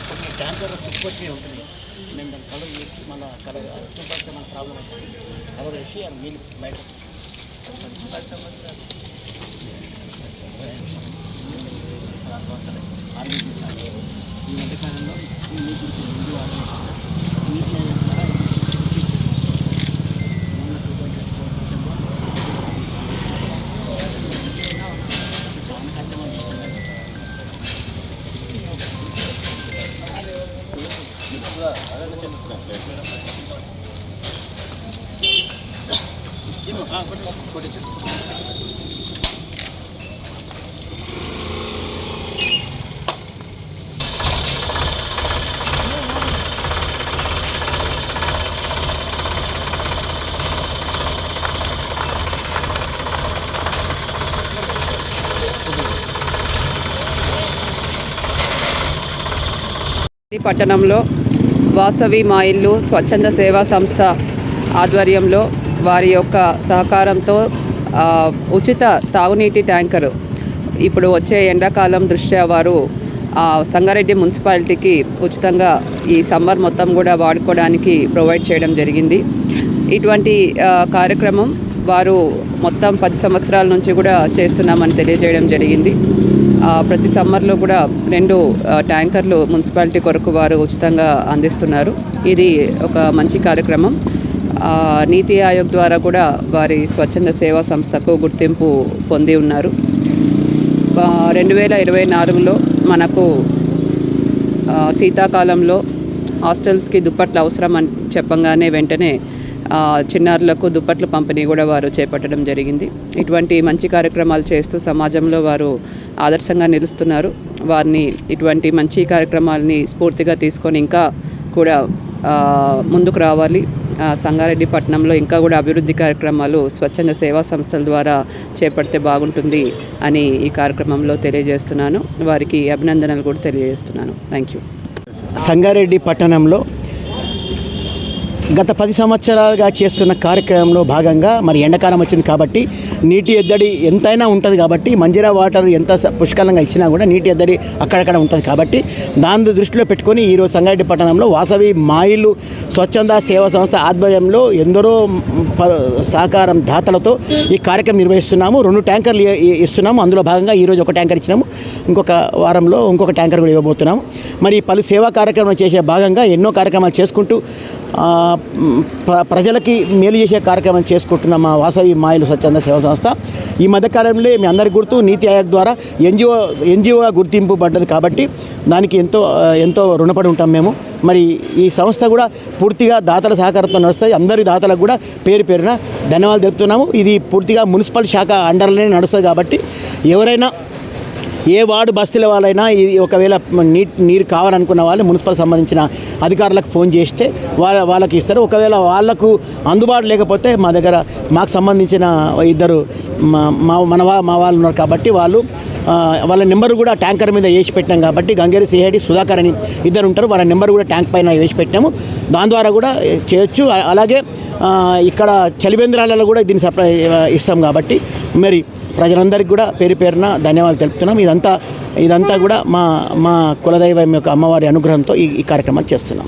కొన్ని ట్యాంకర్ ఉత్పత్తి ఉంటుంది. మేము దాన్ని కలర్ చేసి మళ్ళీ కలర్ అర్థపడితే మన ప్రాబ్లం అవుతుంది. కలర్ వేసి అది నీళ్ళు బయట ఈ మధ్యకాలంలో నీటి నీటి పట్టణంలో వాసవి మా ఇల్లు స్వచ్ఛంద సేవా సంస్థ ఆధ్వర్యంలో వారి యొక్క సహకారంతో ఉచిత తాగునీటి ట్యాంకరు ఇప్పుడు వచ్చే ఎండాకాలం దృష్ట్యా వారు సంగారెడ్డి మున్సిపాలిటీకి ఉచితంగా ఈ సమ్మర్ మొత్తం కూడా వాడుకోవడానికి ప్రొవైడ్ చేయడం జరిగింది. ఇటువంటి కార్యక్రమం వారు మొత్తం 10 సంవత్సరాల నుంచి కూడా చేస్తున్నామని తెలియజేయడం జరిగింది. ప్రతి సమ్మర్లో కూడా 2 ట్యాంకర్లు మున్సిపాలిటీ కొరకు వారు ఉచితంగా అందిస్తున్నారు. ఇది ఒక మంచి కార్యక్రమం. నీతి ఆయోగ్ ద్వారా కూడా వారి స్వచ్ఛంద సేవా సంస్థకు గుర్తింపు పొంది ఉన్నారు. 2024లో మనకు శీతాకాలంలో హాస్టల్స్కి దుప్పట్లు అవసరం అని చెప్పంగానే వెంటనే చిన్నారులకు దుప్పట్ల పంపిణీ కూడా వారు చేపట్టడం జరిగింది. ఇటువంటి మంచి కార్యక్రమాలు చేస్తూ సమాజంలో వారు ఆదర్శంగా నిలుస్తున్నారు. వారిని ఇటువంటి మంచి కార్యక్రమాలని స్ఫూర్తిగా తీసుకొని ఇంకా కూడా ముందుకు రావాలి. సంగారెడ్డి పట్టణంలో ఇంకా కూడా అభివృద్ధి కార్యక్రమాలు స్వచ్ఛంద సేవా సంస్థల ద్వారా చేపడితే బాగుంటుంది అని ఈ కార్యక్రమంలో తెలియజేస్తున్నాను. వారికి అభినందనలు కూడా తెలియజేస్తున్నాను. Thank you. సంగారెడ్డి పట్టణంలో గత 10 సంవత్సరాలుగా చేస్తున్న కార్యక్రమంలో భాగంగా మరి ఎండాకాలం వచ్చింది కాబట్టి నీటి ఎద్దడి ఎంతైనా ఉంటుంది కాబట్టి మంజీరా వాటర్ ఎంత పుష్కలంగా ఇచ్చినా కూడా నీటి ఎద్దడి అక్కడక్కడ ఉంటుంది కాబట్టి దాన్ని దృష్టిలో పెట్టుకొని ఈరోజు సంగారెడ్డి పట్టణంలో వాసవి మా ఇల్లు స్వచ్ఛంద సేవా సంస్థ ఆధ్వర్యంలో ఎందరో సహకారం దాతలతో ఈ కార్యక్రమం నిర్వహిస్తున్నాము. 2 ట్యాంకర్లు ఇస్తున్నాము. అందులో భాగంగా ఈరోజు 1 ట్యాంకర్ ఇచ్చినాము. ఇంకొక వారంలో ఇంకొక ట్యాంకర్ కూడా ఇవ్వబోతున్నాము. మరి పలు సేవా కార్యక్రమాలు చేసే భాగంగా ఎన్నో కార్యక్రమాలు చేసుకుంటూ ప్రజలకి మేలు చేసే కార్యక్రమం చేసుకుంటున్న మా వాసవి మా ఇల్లు స్వచ్ఛంద సేవా సంస్థ ఈ మధ్యకాలంలో మీ అందరికీ గుర్తు నీతి ఆయోగ్ ద్వారా ఎన్జిఓగా గుర్తింపు పడ్డది కాబట్టి దానికి ఎంతో రుణపడి ఉంటాం మేము. మరి ఈ సంస్థ కూడా పూర్తిగా దాతల సహకారంతో నడుస్తుంది. అందరి దాతలకు కూడా పేరు పేరున ధన్యవాదాలు తెలుపుతున్నాము. ఇది పూర్తిగా మున్సిపల్ శాఖ అండర్లోనే నడుస్తుంది కాబట్టి ఎవరైనా ఏ వార్డు బస్తీల వాళ్ళైనా ఇది ఒకవేళ నీరు కావాలనుకున్న వాళ్ళు మున్సిపల్ సంబంధించిన అధికారులకు ఫోన్ చేస్తే వాళ్ళకి ఇస్తారు. ఒకవేళ వాళ్ళకు అందుబాటు లేకపోతే మా దగ్గర మాకు సంబంధించిన 2 మా వాళ్ళు ఉన్నారు కాబట్టి వాళ్ళ నెంబర్ కూడా ట్యాంకర్ మీద వేసి పెట్టాం కాబట్టి గంగేరి సిఐడి సుధాకర్ అని 2 ఉంటారు. వాళ్ళ నెంబర్ కూడా ట్యాంక్ పైన వేసి పెట్టాము. దాని ద్వారా కూడా చేయొచ్చు. అలాగే ఇక్కడ చలివేంద్రాలలో కూడా దీన్ని సప్లై ఇస్తాం కాబట్టి మరి ప్రజలందరికీ కూడా పేరు పేరున ధన్యవాదాలు తెలుపుతున్నాం. ఇదంతా కూడా మా కులదైవం యొక్క అమ్మవారి అనుగ్రహంతో ఈ కార్యక్రమాలు చేస్తున్నాం.